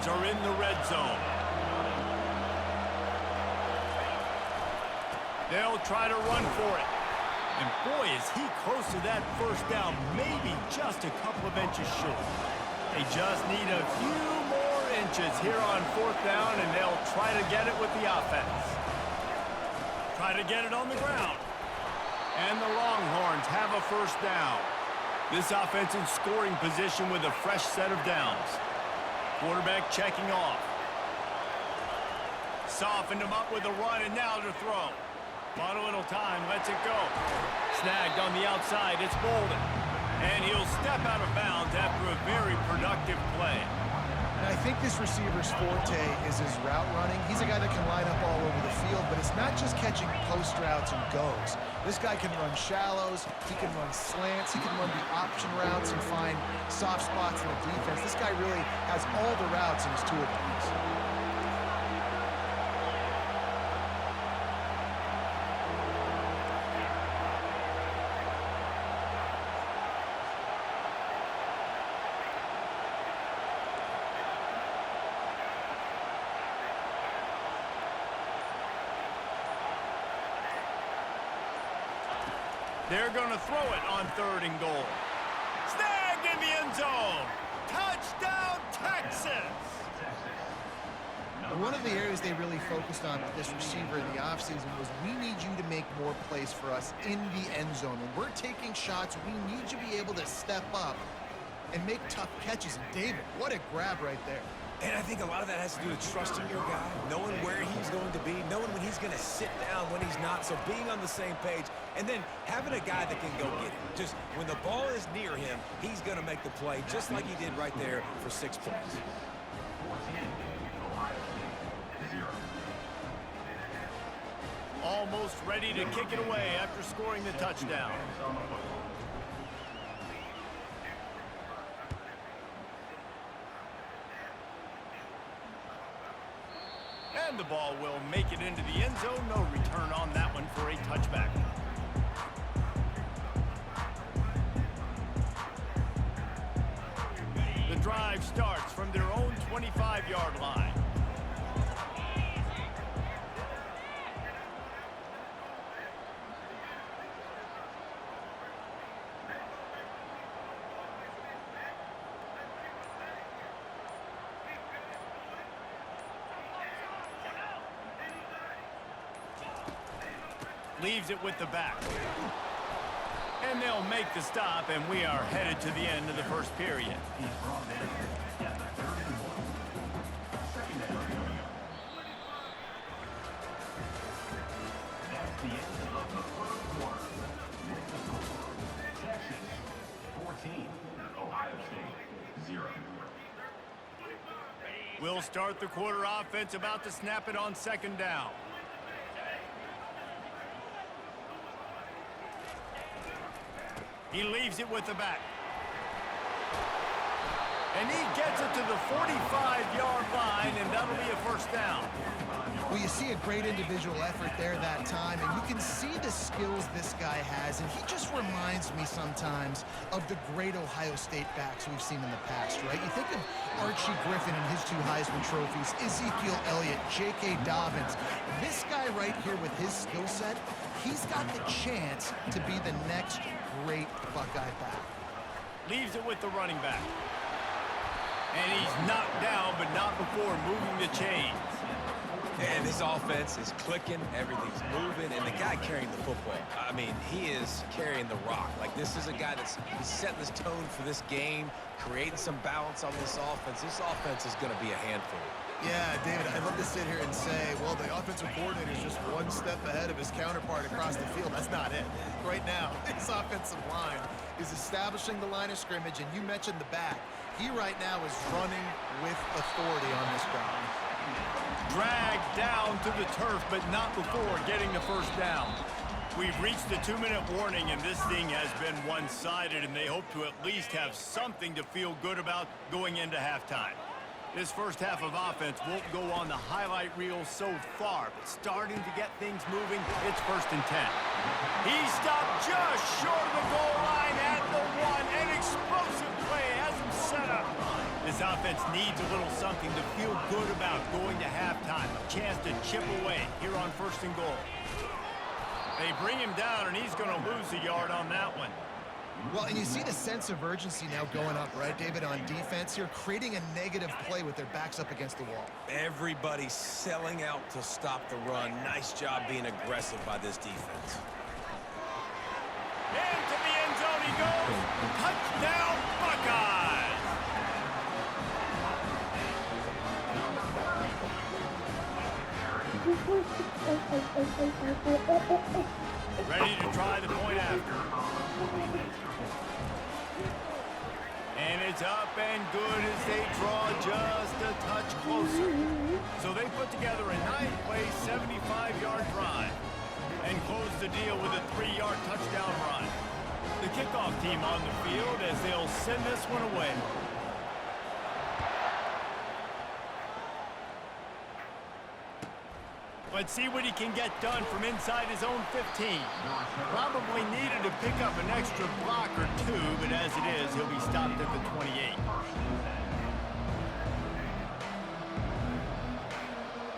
Cowboys are in the red zone. They'll try to run for it. And boy, is he close to that first down, maybe just a couple of inches short. They just need a few more inches here on fourth down, and they'll try to get it with the offense. Try to get it on the ground. And the Longhorns have a first down. This offense in scoring position with a fresh set of downs. Quarterback checking off. Softened him up with a run, and now to throw. Bought a little time, lets it go. Snagged on the outside, it's Bolden. And he'll step out of bounds after a very productive play. And I think this receiver's forte is his route running. He's a guy that can line up all over the field, but it's not just catching post routes and goes. This guy can run shallows, he can run slants, he can run the option routes and find soft spots in the defense. This guy really has all the routes in his toolbox. They're going to throw it on 3rd and goal. Snagged in the end zone. Touchdown, Texas! One of the areas they really focused on with this receiver in the offseason was we need you to make more plays for us in the end zone. When we're taking shots, we need you to be able to step up and make tough catches. And David, what a grab right there. And I think a lot of that has to do with trusting your guy, knowing where he's going to be, knowing when he's going to sit down, when he's not, so being on the same page, and then having a guy that can go get it. Just when the ball is near him, he's going to make the play, just like he did right there for 6 points. Almost ready to kick it away after scoring the touchdown. And the ball will make it into the end zone. No return on that one for a touchback. The drive starts from their own 25-yard line. Leaves it with the back. And they'll make the stop, and we are headed to the end of the first period. Texas 14, Ohio State 0. We'll start the quarter offense, about to snap it on 2nd down. He leaves it with the back. And he gets it to the 45-yard line, and that'll be a first down. Well, you see a great individual effort there that time, and you can see the skills this guy has, and he just reminds me sometimes of the great Ohio State backs we've seen in the past, right? You think of Archie Griffin and his 2 Heisman trophies, Ezekiel Elliott, J.K. Dobbins. This guy right here with his skill set, he's got the chance to be the next great Buckeye back. Leaves it with the running back. And he's knocked down, but not before moving the chains. And this offense is clicking, everything's moving, and the guy carrying the football, I mean, he is carrying the rock. Like, this is a guy that's setting this tone for this game, creating some balance on this offense. This offense is going to be a handful. Yeah, David, I'd love to sit here and say, well, the offensive coordinator is just one step ahead of his counterpart across the field. That's not it. Right now, his offensive line is establishing the line of scrimmage, and you mentioned the back. He right now is running with authority on this ground. Dragged down to the turf, but not before getting the first down. We've reached the 2-minute warning, and this thing has been one-sided, and they hope to at least have something to feel good about going into halftime. This first half of offense won't go on the highlight reel so far, but starting to get things moving, it's 1st and 10. He stopped just short of the goal line at the 1. An explosive play has him set up. This offense needs a little something to feel good about going to halftime. A chance to chip away here on 1st and goal. They bring him down, and he's going to lose a yard on that one. Well, and you see the sense of urgency now going up, right, David, on defense here, creating a negative play with their backs up against the wall. Everybody's selling out to stop the run. Nice job being aggressive by this defense. Into the end zone he goes. Touchdown, Buckeyes! Ready to try the point after. And it's up and good as they draw just a touch closer. So they put together a 9-play, 75-yard drive and close the deal with a 3-yard touchdown run. The kickoff team on the field as they'll send this one away. Let's see what he can get done from inside his own 15. Probably needed to pick up an extra block or two, but as it is, he'll be stopped at the 28.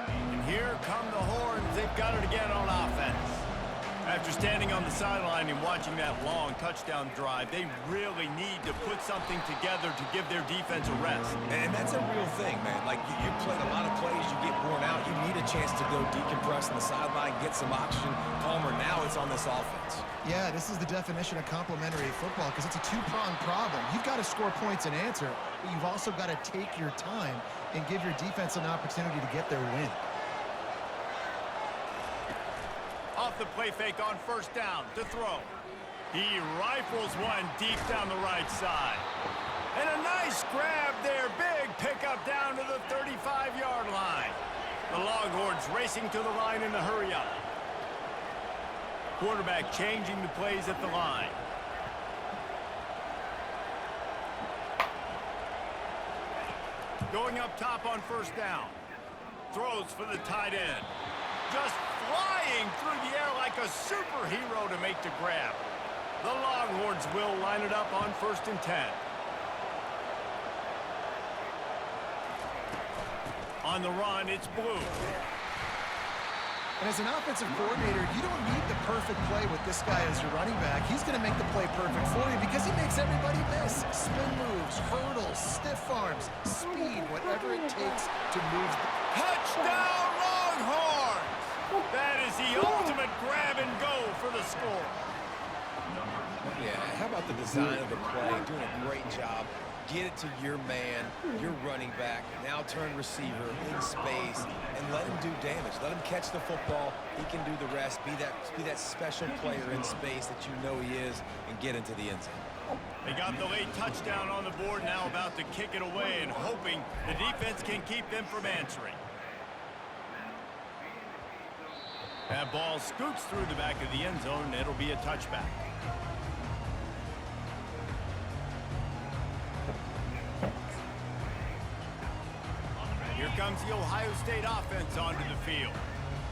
And here come the horns. They've got it again on offense. After standing on the sideline and watching that long touchdown drive, they really need to put something together to give their defense a rest. And that's a real thing, man. Like, you played a lot of plays, you get worn out, you need a chance to go decompress on the sideline, get some oxygen. Palmer, now it's on this offense. Yeah, this is the definition of complementary football because it's a two-pronged problem. You've got to score points and answer, but you've also got to take your time and give your defense an opportunity to get their win. Off the play fake on 1st down to throw. He rifles one deep down the right side. And a nice grab there. Big pickup down to the 35-yard line. The Longhorns racing to the line in the hurry up. Quarterback changing the plays at the line. Going up top on 1st down. Throws for the tight end. Just flying through the air like a superhero to make the grab. The Longhorns will line it up on 1st and 10. On the run, it's Blue. And as an offensive coordinator, you don't need the perfect play with this guy as your running back. He's going to make the play perfect for you because he makes everybody miss. Spin moves, hurdles, stiff arms, speed, whatever it takes to move. Touchdown, Longhorns! That is the ultimate grab and go for the score. Yeah, how about the design of the play? Doing a great job. Get it to your man, your running back, now turn receiver in space, and let him do damage. Let him catch the football. He can do the rest. Be that special player in space that you know he is, and get into the end zone. They got the late touchdown on the board, now about to kick it away and hoping the defense can keep them from answering. That ball scoots through the back of the end zone, and it'll be a touchback. Here comes the Ohio State offense onto the field.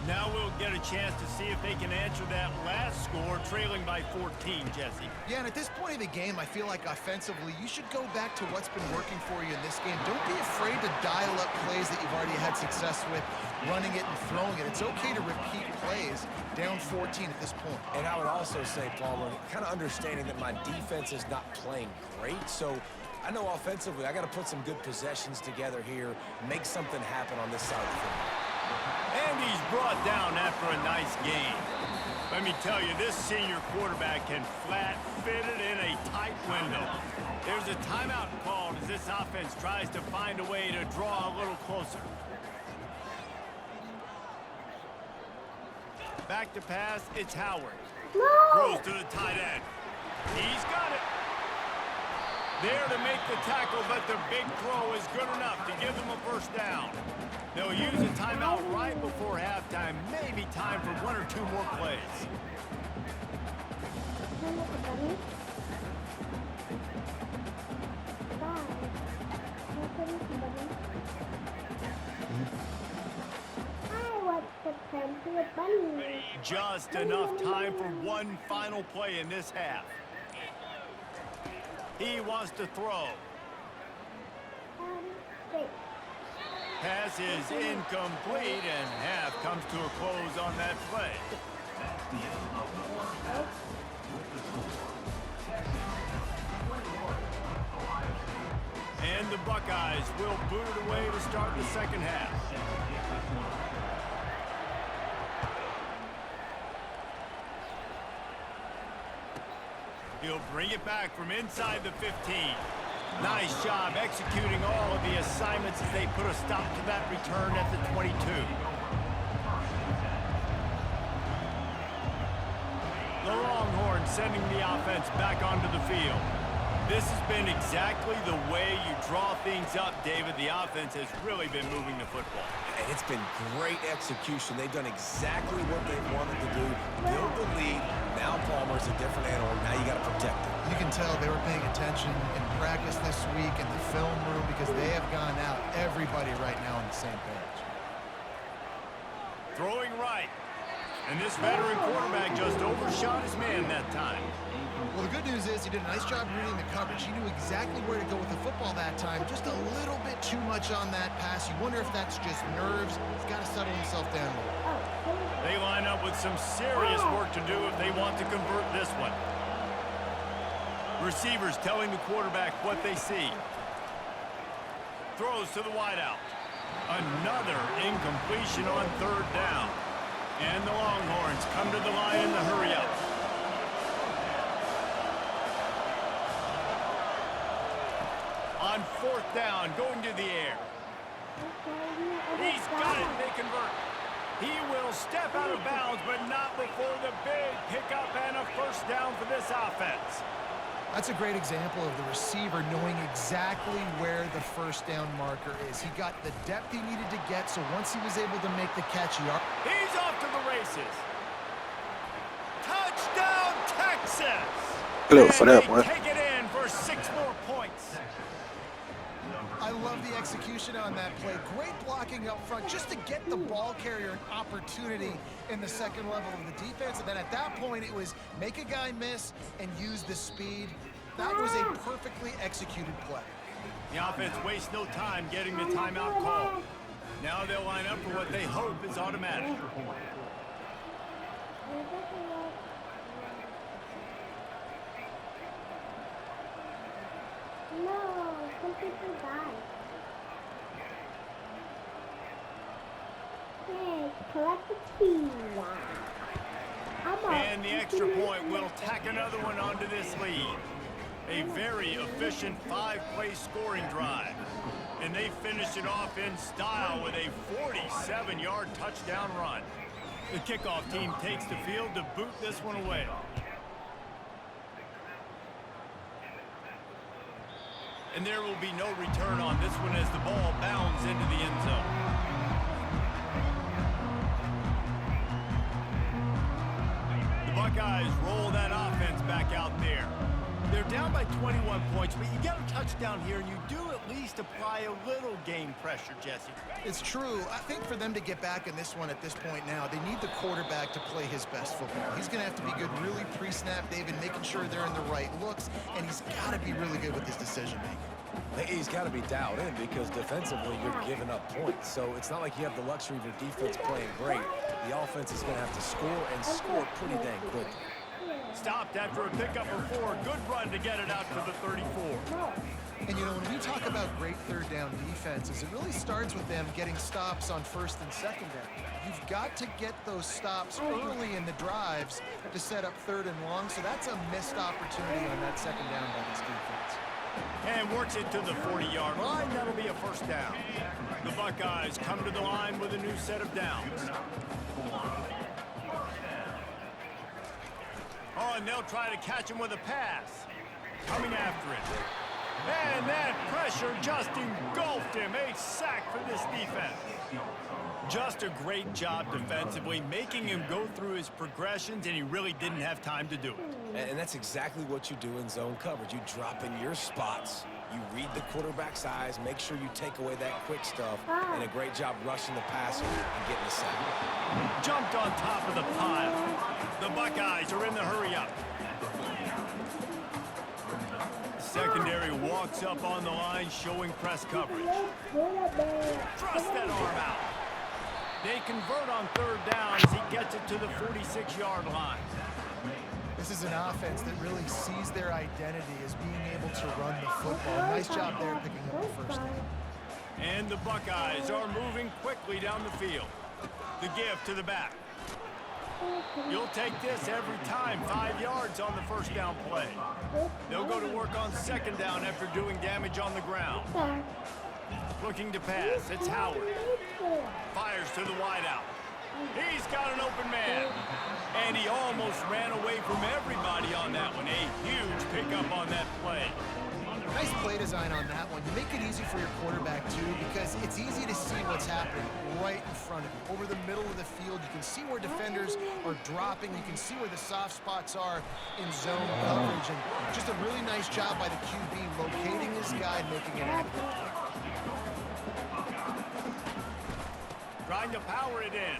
Now we'll get a chance to see if they can answer that last score, trailing by 14, Jesse. Yeah, and at this point of the game, I feel like offensively, you should go back to what's been working for you in this game. Don't be afraid to dial up plays that you've already had success with, running it and throwing it. It's okay to repeat plays down 14 at this point. And I would also say, Palmer, kind of understanding that my defense is not playing great, so I know offensively I got to put some good possessions together here, make something happen on this side of the field. And he's brought down after a nice game. Let me tell you, this senior quarterback can flat fit it in a tight window. There's a timeout called as this offense tries to find a way to draw a little closer. Back to pass, it's Howard. Throws to the tight end. He's got it. There to make the tackle, but the big throw is good enough to give them a first down. They'll use a timeout right before halftime. Maybe time for one or two more plays. Just enough time for one final play in this half. He wants to throw. Pass is incomplete, and half comes to a close on that play. That's the end of one half. With the score, Texas 21, Ohio State. And the Buckeyes will boot it away to start the second half. He'll bring it back from inside the 15. Nice job executing all of the assignments as they put a stop to that return at the 22. The Longhorns sending the offense back onto the field. This has been exactly the way you draw things up, David. The offense has really been moving the football. And it's been great execution. They've done exactly what they wanted to do. Build the lead. Now Palmer's a different animal. Now you got to protect him. You can tell they were paying attention in practice this week in the film room because they have gone out, everybody right now on the same page. Throwing right. And this veteran quarterback just overshot his man that time. Well, the good news is he did a nice job reading the coverage. He knew exactly where to go with the football that time. Just a little bit too much on that pass. You wonder if that's just nerves. He's got to settle himself down a little. They line up with some serious work to do if they want to convert this one. Receivers telling the quarterback what they see. Throws to the wideout. Another incompletion on third down. And the Longhorns come to the line in the hurry-up. On fourth down, going to the air. He's got it. They convert. He will step out of bounds, but not before the big pickup and a first down for this offense. That's a great example of the receiver knowing exactly where the first down marker is. He got the depth he needed to get, so once he was able to make the catch, he's off to the races. Touchdown, Texas! Look for that one. Take it in for 6 more points. I love the execution on that play. Great blocking up front just to get the ball carrier an opportunity in the second level of the defense. And then at that point, it was make a guy miss and use the speed. That was a perfectly executed play. The offense wastes no time getting the timeout call. Now they'll line up for what they hope is automatic. No, some people die. Hey, collect the key. And the extra point will tack another one onto this lead. A very efficient 5-play scoring drive. And they finish it off in style with a 47-yard touchdown run. The kickoff team takes the field to boot this one away. And there will be no return on this one as the ball bounds into the end zone. The Buckeyes roll that offense back out there. They're down by 21 points, but you get a touchdown here, and you do at least apply a little game pressure, Jesse. It's true. I think for them to get back in this one at this point now, they need the quarterback to play his best football. He's going to have to be good really pre-snap, David, making sure they're in the right looks, and he's got to be really good with his decision-making. He's got to be dialed in because defensively you're giving up points. So it's not like you have the luxury of your defense playing great. The offense is going to have to score and score pretty dang quickly. Stopped after a pickup of 4. Good run to get it out to the 34. And, you know, when we talk about great third down defenses, it really starts with them getting stops on first and second down. You've got to get those stops early in the drives to set up third and long, so that's a missed opportunity on that second down by this defense. And works it to the 40-yard line. That'll be a first down. The Buckeyes come to the line with a new set of downs. Oh, and they'll try to catch him with a pass. Coming after it. And that pressure just engulfed him. A sack for this defense. Just a great job defensively, making him go through his progressions, and he really didn't have time to do it. And that's exactly what you do in zone coverage. You drop in your spots, you read the quarterback's eyes, make sure you take away that quick stuff, and a great job rushing the passer and getting the sack. Jumped on top of the pile. The Buckeyes are in the hurry-up. secondary walks up on the line, showing press coverage. Thrust that arm out. They convert on third down as he gets it to the 46-yard line. This is an offense that really sees their identity as being able to run the football. Nice job there picking up the first down. And the Buckeyes are moving quickly down the field. The give to the back. You'll take this every time, 5 yards on the first down play. They'll go to work on second down after doing damage on the ground. Looking to pass, it's Howard. Fires to the wideout. He's got an open man. And he almost ran away from everybody on that one. A huge pickup on that play. Nice play design on that one. You make it easy for your quarterback, too, because it's easy to see what's happening right in front of you. Over the middle of the field, you can see where defenders are dropping. You can see where the soft spots are in zone coverage. And just a really nice job by the QB locating his guy and making it accurate. Trying to power it in.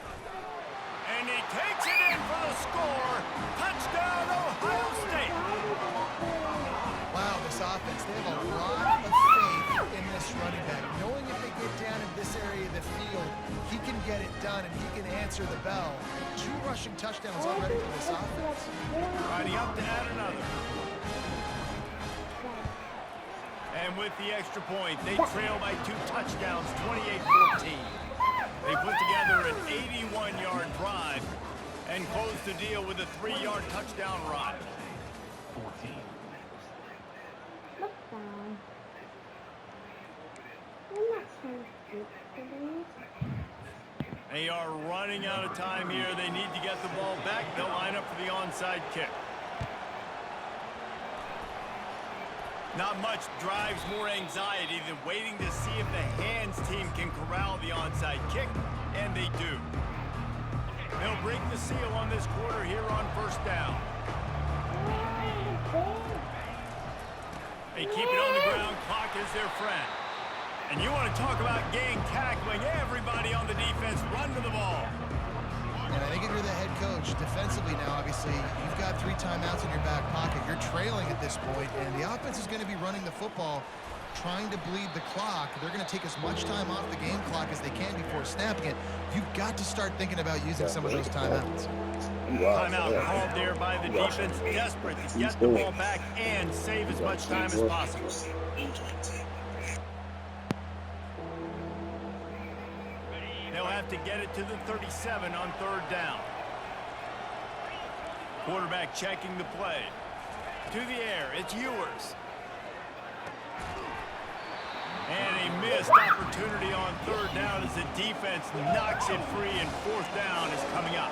And he takes it in for the score. Touchdown, Ohio State. Wow, this offense, they have a lot of faith in this running back. Knowing if they get down in this area of the field, he can get it done and he can answer the bell. 2 rushing touchdowns already for this offense. Riding up to add another. And with the extra point, they trail by 2 touchdowns, 28-14. They put together an 81-yard drive and close the deal with a 3-yard touchdown run. 14. They are running out of time here. They need to get the ball back. They'll line up for the onside kick. Not much drives more anxiety than waiting to see if the hands team can corral the onside kick, and they do. They'll break the seal on this quarter here on first down. They keep it on the ground. Clock is their friend. And you want to talk about gang tackling. Everybody on the defense run to the ball. And I think if you're the head coach, defensively now, obviously, you've got 3 timeouts in your back pocket. You're trailing at this point, and the offense is going to be running the football, trying to bleed the clock. They're going to take as much time off the game clock as they can before snapping it. You've got to start thinking about using some of those timeouts. Timeout called there by the defense, desperate to get the ball back and save as much time as possible. They'll have to get it to the 37 on third down. Quarterback checking the play. To the air, it's Ewers. And a missed opportunity on third down as the defense knocks it free, and fourth down is coming up.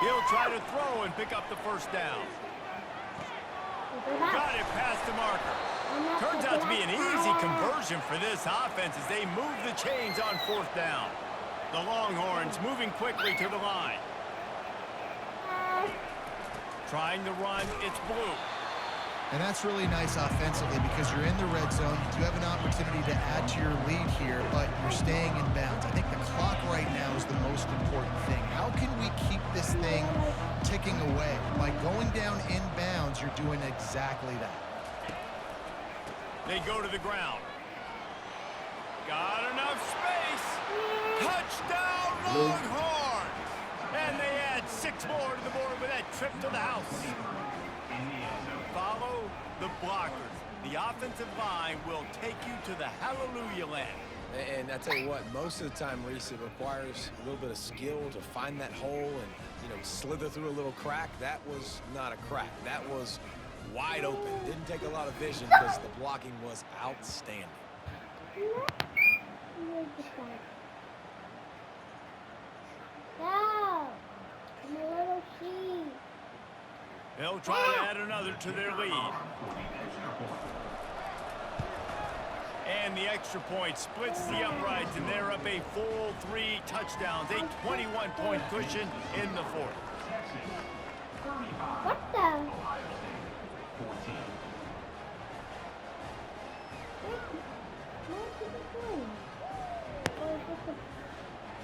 He'll try to throw and pick up the first down. Got it past the marker. Turns out to be an easy conversion for this offense as they move the chains on fourth down. The Longhorns moving quickly to the line. Trying to run, it's Blue. And that's really nice offensively because you're in the red zone. You do have an opportunity to add to your lead here, but you're staying in bounds. I think the clock right now is the most important thing. How can we keep this thing ticking away? By going down in bounds, you're doing exactly that. They go to the ground. Got enough space. Touchdown, Longhorns! And they add 6 more to the board with that trip to the house. Follow the blockers. The offensive line will take you to the hallelujah land. And I tell you what, most of the time, Reese, it requires a little bit of skill to find that hole and, slither through a little crack. That was not a crack. That was wide open. Didn't take a lot of vision because the blocking was outstanding. They'll try to add another to their lead. And the extra point splits the uprights, and they're up a full 3 touchdowns, a 21-point cushion in the fourth. What the?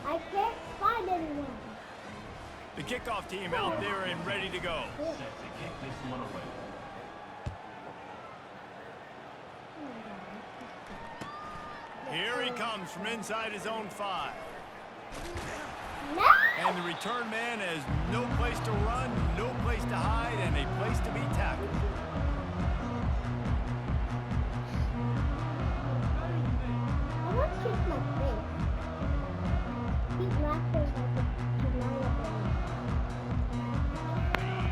I can't find anyone. The kickoff team out there and ready to go. Set to kick this one away. Here he comes from inside his own 5. No! And the return man has no place to run, no place to hide, and a place to be tackled. I want to kiss my face. He's laughing like a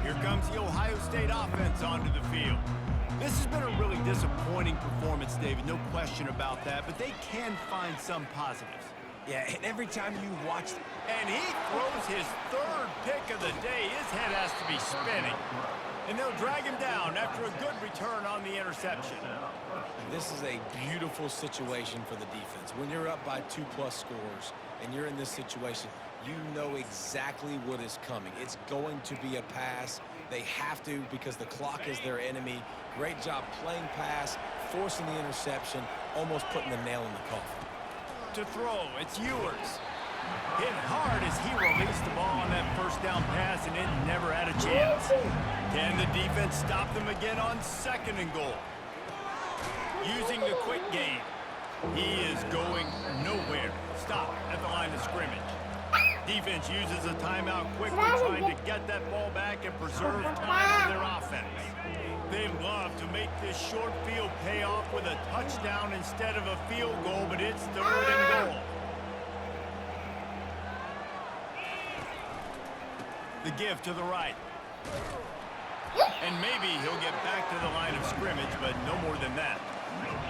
Here comes the Ohio State offense onto the field. This has been a really disappointing performance, David, no question about that, but they can find some positives. Yeah, and every time you watch... And he throws his 3rd pick of the day. His head has to be spinning. And they'll drag him down after a good return on the interception. This is a beautiful situation for the defense. When you're up by 2+ scores and you're in this situation, you know exactly what is coming. It's going to be a pass. They have to because the clock is their enemy. Great job playing pass, forcing the interception, almost putting the nail in the coffin. To throw, it's Ewers. Hit hard as he released the ball on that first down pass, and it never had a chance. Can the defense stop them again on 2nd and goal? Using the quick game. He is going nowhere. Stop at the line of scrimmage. Defense uses a timeout quickly, trying to get that ball back and preserve time for their offense. They love to make this short field pay off with a touchdown instead of a field goal, but it's 3rd and goal. The give to the right. And maybe he'll get back to the line of scrimmage, but no more than that.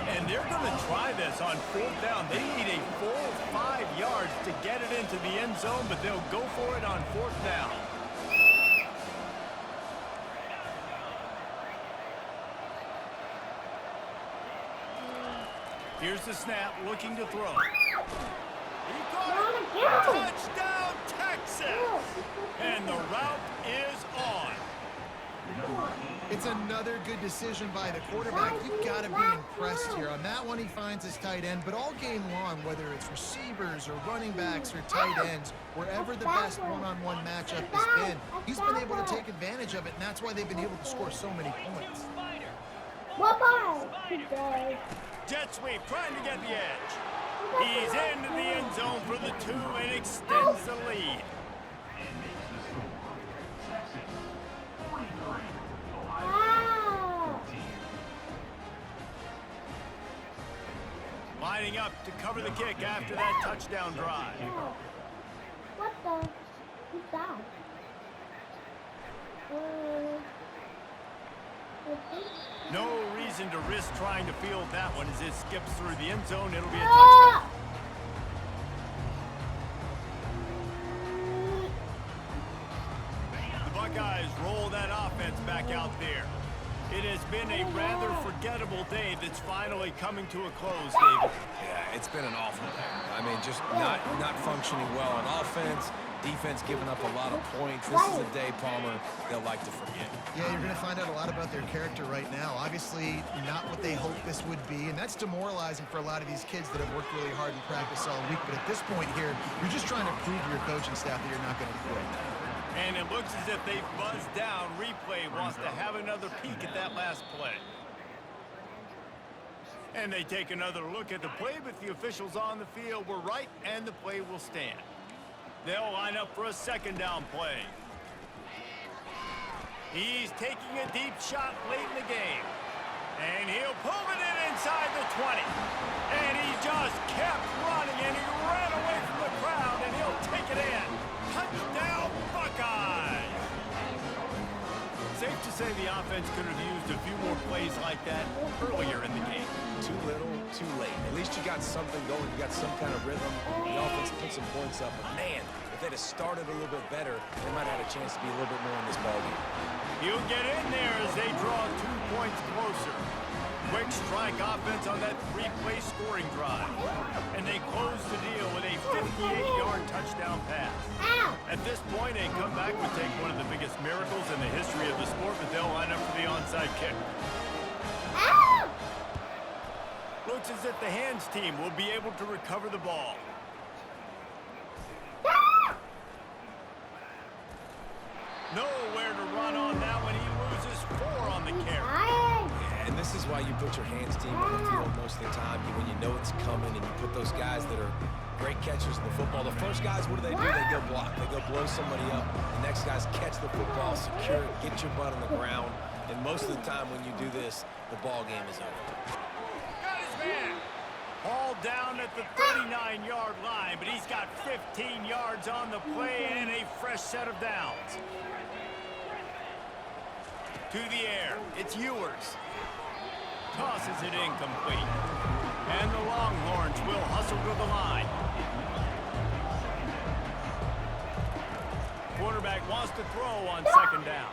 And they're going to try this on 4th down. They need a full 5 yards to get it into the end zone, but they'll go for it on 4th down. Here's the snap, looking to throw. He caught it! Touchdown, Texas! And the route is on. It's another good decision by the quarterback. You've got to be impressed here. On that one, he finds his tight end, but all game long, whether it's receivers or running backs or tight ends, wherever the best one-on-one matchup has been, he's been able to take advantage of it, and that's why they've been able to score so many points. What ball? Today. Jet sweep, trying to get the edge. He's into the end zone for the 2 and extends the lead. Wow. Lining up to cover the kick after that touchdown drive. What the? Who's that? No reason to risk trying to field that one as it skips through the end zone. It'll be a touchdown. The Buckeyes roll that offense back out there. It has been a rather forgettable day that's finally coming to a close, David. Yeah, it's been an awful day. I mean, just not functioning well on offense. Defense giving up a lot of points. This is a day, Palmer, they'll like to forget. Yeah, you're going to find out a lot about their character right now. Obviously, not what they hoped this would be, and that's demoralizing for a lot of these kids that have worked really hard in practice all week. But at this point here, you're just trying to prove to your coaching staff that you're not going to quit. And it looks as if they've buzzed down. Replay wants to have another peek at that last play. And they take another look at the play, but the officials on the field were right, and the play will stand. They'll line up for a 2nd down play. He's taking a deep shot late in the game. And he'll pull it in inside the 20. And he just kept running, and he ran away from the crowd, and he'll take it in. Touchdown, Buckeyes! Safe to say the offense could have used a few more plays like that earlier in the game. Too little, too late. At least you got something going. You got some kind of rhythm. The offense put some points up. But, man, if they'd have started a little bit better, they might have had a chance to be a little bit more in this ballgame. He'll get in there as they draw 2 points closer. Quick strike offense on that 3-play scoring drive. And they close the deal with a 58-yard touchdown pass. At this point, a comeback would take one of the biggest miracles in the history of the sport, but they'll line up for the onside kick. Looks as if the hands team will be able to recover the ball. is why you put your hands team on the field most of the time. When you know it's coming and you put those guys that are great catchers in the football. The first guys, what do? They go block. They go blow somebody up. The next guys catch the football, secure it, get your butt on the ground. And most of the time when you do this, the ball game is over. Got his man. Hauled down at the 39-yard line, but he's got 15 yards on the play and a fresh set of downs. To the air, it's Ewers. Tosses it incomplete. And the Longhorns will hustle to the line. Quarterback wants to throw on second down.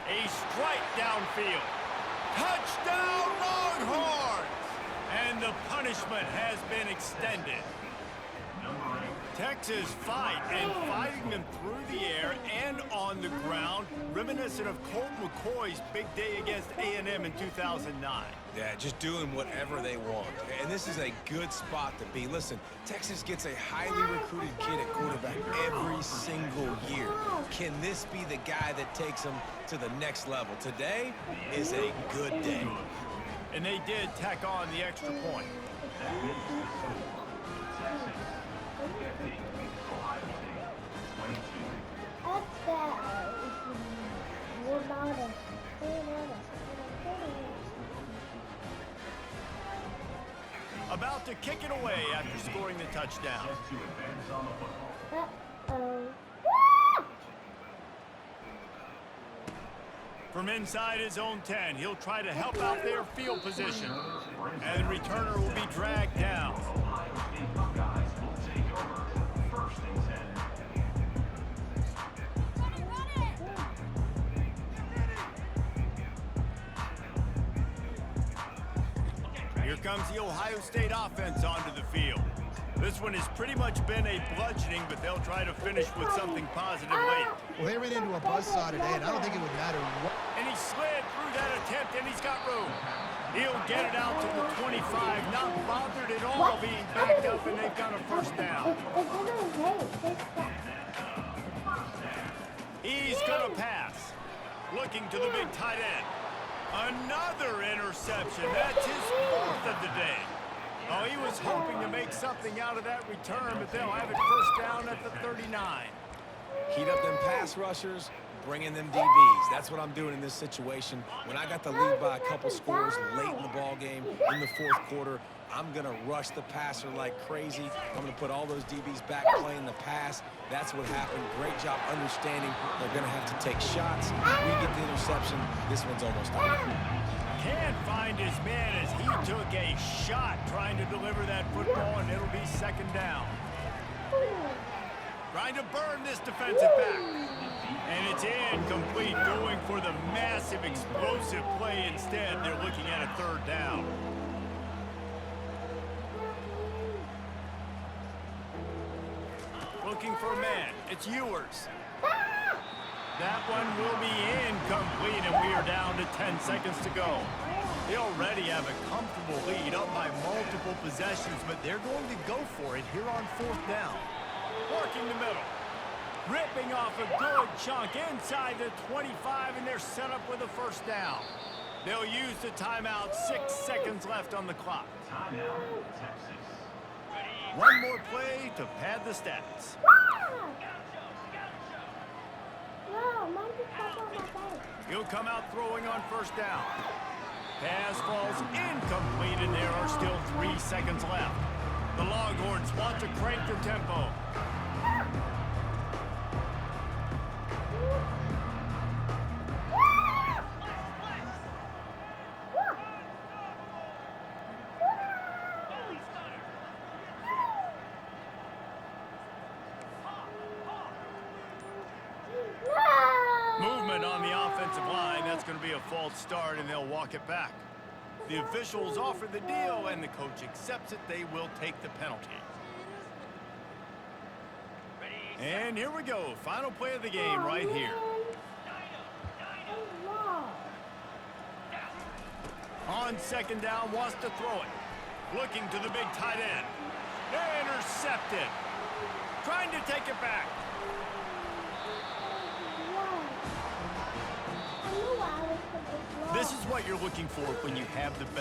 A strike downfield. Touchdown Longhorns! And the punishment has been extended. Texas fight, and fighting them through the air and on the ground, reminiscent of Colt McCoy's big day against A&M in 2009. Yeah, just doing whatever they want. And this is a good spot to be. Listen, Texas gets a highly recruited kid at quarterback every single year. Can this be the guy that takes them to the next level? Today is a good day. And they did tack on the extra point. About to kick it away after scoring the touchdown. From inside his own 10, he'll try to help out their field position. And the returner will be dragged down. Here comes the Ohio State offense onto the field. This one has pretty much been a bludgeoning, but they'll try to finish with something positive late. Well, they ran into a buzzsaw today, and I don't think it would matter what. And he slid through that attempt, and he's got room. He'll get it out to the 25, not bothered at all being backed up, and they've got a first down. He's going to pass. Looking to the big tight end. Another interception. That's his fourth of the day. Oh, he was hoping to make something out of that return, but they'll have it first down at the 39. Heat up them pass rushers, bring in them DBs. That's what I'm doing in this situation. When I got the lead by a couple scores late in the ball game, in the fourth quarter, I'm going to rush the passer like crazy. I'm going to put all those DBs back playing the pass. That's what happened. Great job understanding they're going to have to take shots. We get the interception. This one's almost over. Can't find his man as he took a shot trying to deliver that football, and it'll be second down. Trying to burn this defensive back. And it's incomplete, going for the massive explosive play instead. They're looking at a third down. Looking for a man. It's Ewers. That one will be incomplete, and we are down to 10 seconds to go. They already have a comfortable lead, up by multiple possessions, but they're going to go for it here on fourth down. Working the middle. Ripping off a good chunk inside the 25, and they're set up with a first down. They'll use the timeout. 6 seconds left on the clock. Timeout, Texas. One more play to pad the stats. He'll come out throwing on first down. Pass falls incomplete, and there are still 3 seconds left. The Longhorns want to crank their tempo. Movement on the offensive line. That's going to be a false start, and they'll walk it back. The officials offer the deal, and the coach accepts it. They will take the penalty. And here we go. Final play of the game right here. On second down, wants to throw it. Looking to the big tight end. Intercepted. Trying to take it back. This is what you're looking for when you have the best.